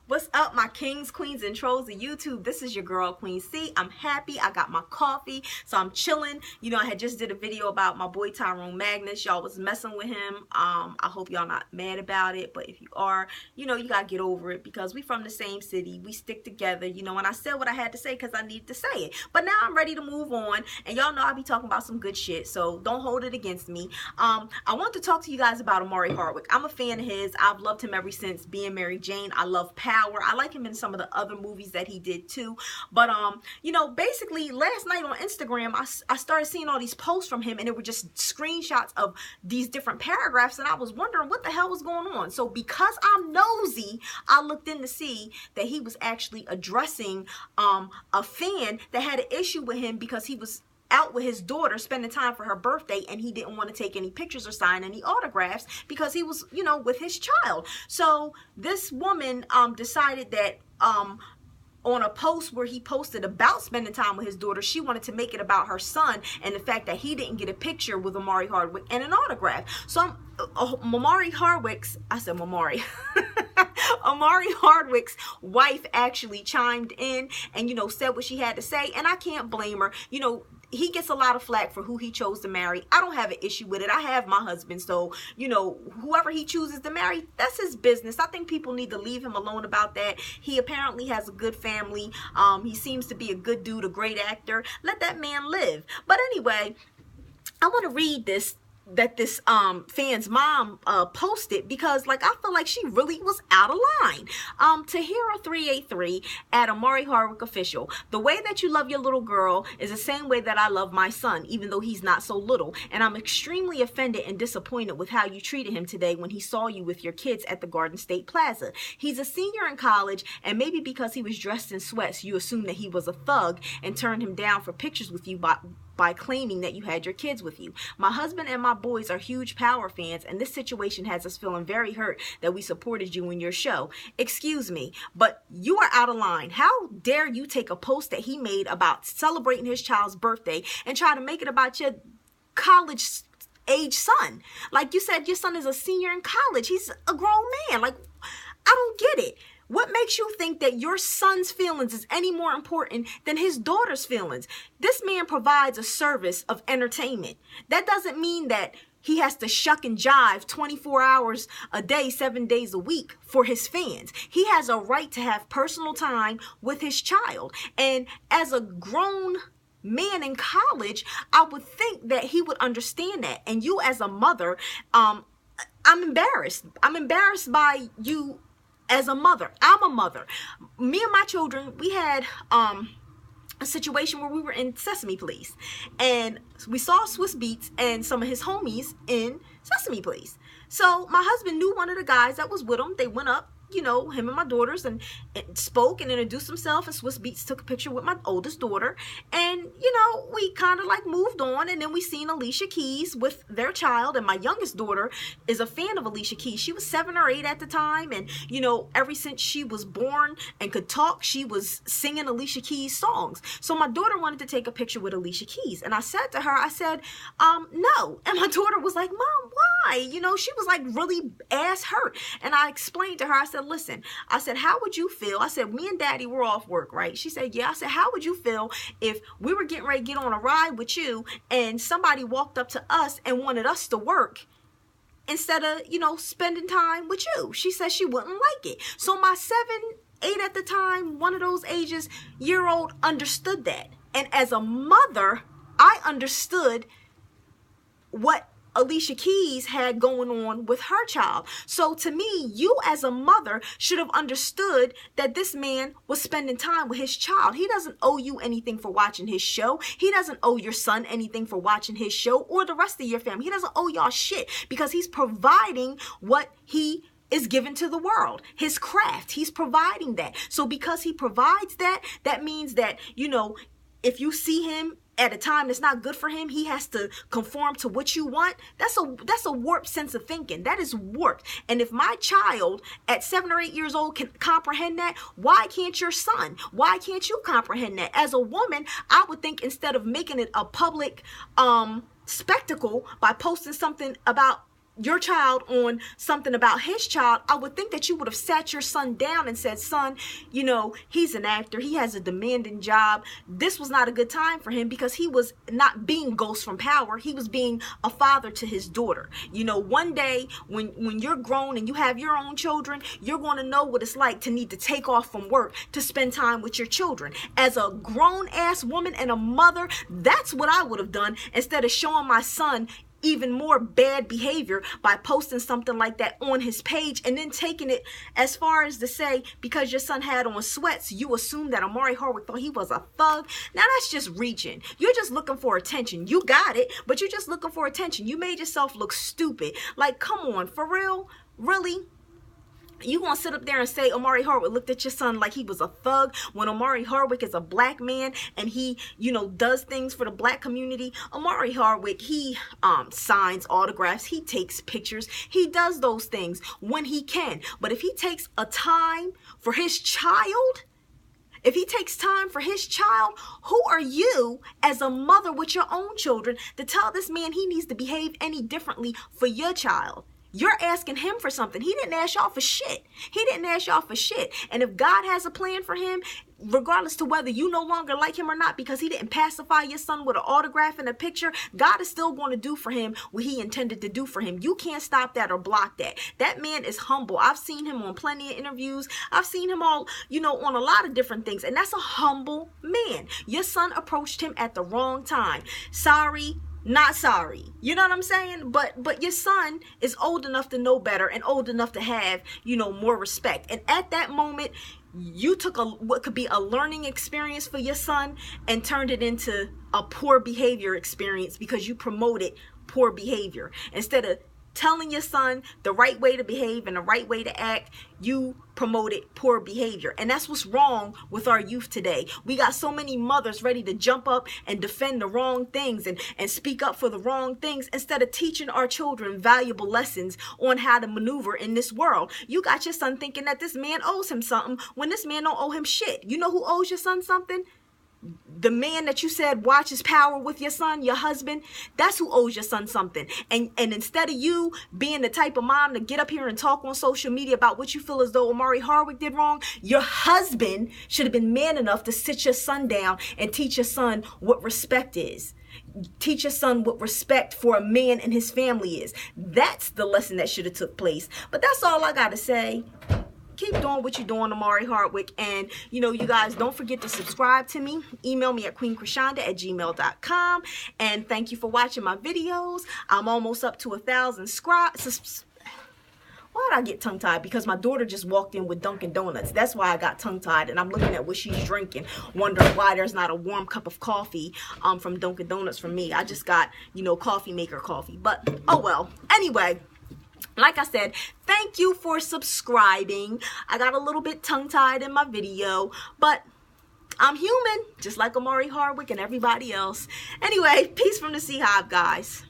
What's up, my kings, queens, and trolls of YouTube? This is your girl, Queen C. I'm happy. I got my coffee, so I'm chilling. You know, I had just did a video about my boy Tyrone Magnus. Y'all was messing with him. I hope y'all not mad about it, but if you are, you know, you gotta get over it because we from the same city. We stick together, you know, and I said what I had to say because I needed to say it. But now I'm ready to move on, and y'all know I be talking about some good shit, so don't hold it against me. I want to talk to you guys about Omari Hardwick. I'm a fan of his. I've loved him ever since being Mary Jane. I love Power. I like him in some of the other movies that he did too. But you know, basically last night on Instagram, I started seeing all these posts from him, and it were just screenshots of these different paragraphs, and I was wondering what the hell was going on. So because I'm nosy, I looked in to see that he was actually addressing a fan that had an issue with him because he was out with his daughter spending time for her birthday, and he didn't want to take any pictures or sign any autographs because he was, you know, with his child. So this woman decided that on a post where he posted about spending time with his daughter, she wanted to make it about her son and the fact that he didn't get a picture with Omari Hardwick and an autograph. So Omari Hardwicks, I said Omari. Omari Hardwick's wife actually chimed in and, you know, said what she had to say, and I can't blame her. You know, he gets a lot of flack for who he chose to marry. I don't have an issue with it. I have my husband, so, you know, whoever he chooses to marry, that's his business. I think people need to leave him alone about that. He apparently has a good family. He seems to be a good dude, a great actor. Let that man live. But anyway, I want to read this that this fan's mom posted, because like I feel like she really was out of line. Tahira 383 at Omari Hardwick official: the way that you love your little girl is the same way that I love my son, even though he's not so little, and I'm extremely offended and disappointed with how you treated him today when he saw you with your kids at the Garden State Plaza. He's a senior in college, and maybe because he was dressed in sweats you assumed that he was a thug and turned him down for pictures with you by claiming that you had your kids with you. My husband and my boys are huge Power fans, and this situation has us feeling very hurt that we supported you in your show. Excuse me, but you are out of line. How dare you take a post that he made about celebrating his child's birthday and try to make it about your college age son? Like you said, your son is a senior in college. He's a grown man. Like, I don't get it. What makes you think that your son's feelings is any more important than his daughter's feelings? This man provides a service of entertainment. That doesn't mean that he has to shuck and jive 24 hours a day, 7 days a week for his fans. He has a right to have personal time with his child. And as a grown man in college, I would think that he would understand that. And you as a mother, I'm embarrassed. I'm embarrassed by you as a mother. I'm a mother. Me and my children, we had a situation where we were in Sesame Place, and we saw Swiss Beats and some of his homies in Sesame Place. So my husband knew one of the guys that was with him. They went up, you know, him and my daughters, and spoke and introduced himself, and Swiss Beats took a picture with my oldest daughter, and you know, we kind of like moved on. And then we seen Alicia Keys with their child, and my youngest daughter is a fan of Alicia Keys. She was 7 or 8 at the time, and you know, ever since she was born and could talk, she was singing Alicia Keys songs. So my daughter wanted to take a picture with Alicia Keys, and I said to her, I said, no. And my daughter was like, Mom, why? You know, she was like really ass hurt. And I explained to her, I said, listen, I said, how would you feel? I said, me and Daddy were off work, right? She said, yeah. I said, how would you feel if we were getting ready to get on a ride with you and somebody walked up to us and wanted us to work instead of, you know, spending time with you? She said she wouldn't like it. So my 7, 8 at the time, one of those ages, year-old, understood that. And as a mother, I understood what Alicia Keys had going on with her child. So to me, you as a mother should have understood that this man was spending time with his child. He doesn't owe you anything for watching his show. He doesn't owe your son anything for watching his show, or the rest of your family. He doesn't owe y'all shit, because he's providing what he is given to the world, his craft. He's providing that. So because he provides that, that means that, you know, if you see him at a time that's not good for him, he has to conform to what you want. That's a warped sense of thinking. That is warped. And if my child at 7 or 8 years old can comprehend that, why can't your son? Why can't you comprehend that? As a woman, I would think instead of making it a public spectacle by posting something about your child on something about his child, I would think that you would have sat your son down and said, son, you know, he's an actor. He has a demanding job. This was not a good time for him because he was not being Ghost from Power. He was being a father to his daughter. You know, one day when you're grown and you have your own children, you're going to know what it's like to need to take off from work to spend time with your children. As a grown ass woman and a mother, that's what I would have done instead of showing my son even more bad behavior by posting something like that on his page and then taking it as far as to say, because your son had on sweats, you assume that Omari Hardwick thought he was a thug. Now that's just reaching. You're just looking for attention. You got it, but you're just looking for attention. You made yourself look stupid. Like, come on, for real? Really? You gonna sit up there and say Omari Hardwick looked at your son like he was a thug when Omari Hardwick is a black man and he, you know, does things for the black community? Omari Hardwick, he signs autographs, he takes pictures, he does those things when he can. But if he takes a time for his child, if he takes time for his child, who are you as a mother with your own children to tell this man he needs to behave any differently for your child? You're asking him for something. He didn't ask y'all for shit. He didn't ask y'all for shit. And if God has a plan for him, regardless to whether you no longer like him or not, because he didn't pacify your son with an autograph and a picture, God is still going to do for him what he intended to do for him. You can't stop that or block that. That man is humble. I've seen him on plenty of interviews. I've seen him all, you know, on a lot of different things. And that's a humble man. Your son approached him at the wrong time. Sorry. Not sorry. You know what I'm saying? But your son is old enough to know better and old enough to have, you know, more respect. And at that moment, you took what could be a learning experience for your son and turned it into a poor behavior experience because you promoted poor behavior. Instead of telling your son the right way to behave and the right way to act, you promoted poor behavior. And that's what's wrong with our youth today. We got so many mothers ready to jump up and defend the wrong things and speak up for the wrong things instead of teaching our children valuable lessons on how to maneuver in this world. You got your son thinking that this man owes him something when this man don't owe him shit. You know who owes your son something? The man that you said watches Power with your son, your husband, that's who owes your son something. And instead of you being the type of mom to get up here and talk on social media about what you feel as though Omari Hardwick did wrong, your husband should have been man enough to sit your son down and teach your son what respect is. Teach your son what respect for a man and his family is. That's the lesson that should have took place. But that's all I got to say. Keep doing what you're doing, Omari Hardwick. And, you know, you guys don't forget to subscribe to me. Email me at queenkrishonda@gmail.com. And thank you for watching my videos. I'm almost up to 1,000 subscribers. Why did I get tongue-tied? Because my daughter just walked in with Dunkin' Donuts. That's why I got tongue-tied. And I'm looking at what she's drinking, wondering why there's not a warm cup of coffee from Dunkin' Donuts for me. I just got, you know, coffee maker coffee. But, oh well. Anyway. Like I said, thank you for subscribing. I got a little bit tongue-tied in my video, but I'm human, just like Omari Hardwick and everybody else. Anyway, peace from the Sea Hive, guys.